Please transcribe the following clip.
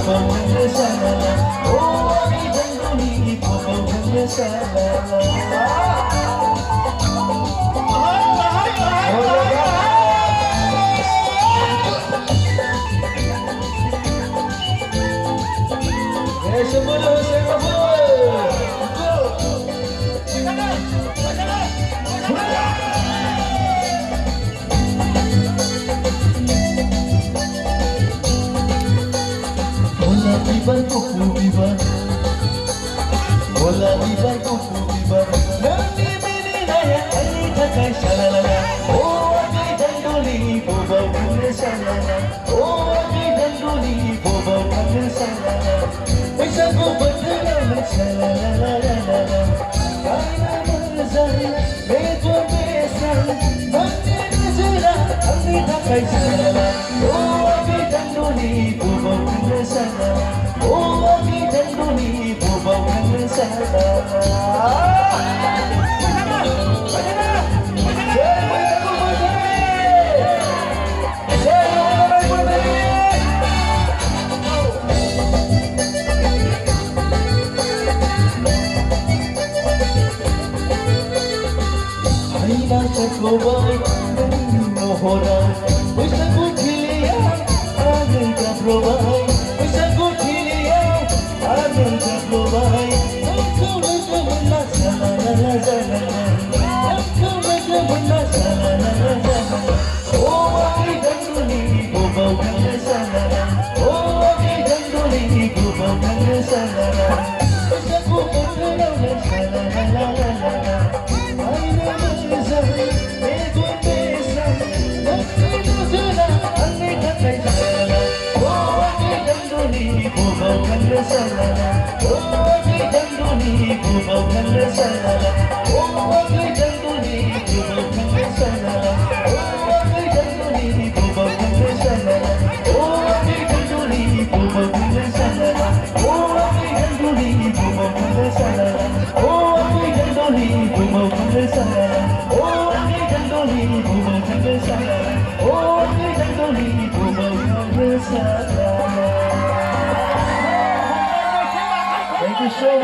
보범 살라라 오아기 장군이 보범 살라라 Semua saya bola bibar kuku bibar bola bibar kuku bibar nanti bini naya ani thakai shalala oh agi dandoli bobau kune shalala oh agi dandoli bobau kune shalala paisa ko badla shalala kaina manzari beto besa nanti nazara ani thakai shalala oh agi dandoli bobau kune shalala oh agi dandoli bobau kune shalala Kobai nohora uisa guthilia agen ka probai uisa guthilia agen ka probai amko bana sala la jana amko bana sala la jana oh agi danduli bobau kane sala oh agi danduli bobau kane sala uisa guthilia sala la la Salala, oh agi danduli bobau kane salala, oh agi danduli bobau kane salala, oh agi danduli bobau kane salala, oh agi danduli bobau kane salala, oh agi danduli bobau kane salala, oh agi danduli bobau kane salala, oh agi danduli bobau kane salala, oh agi danduli bobau kane salala. Thank you so much.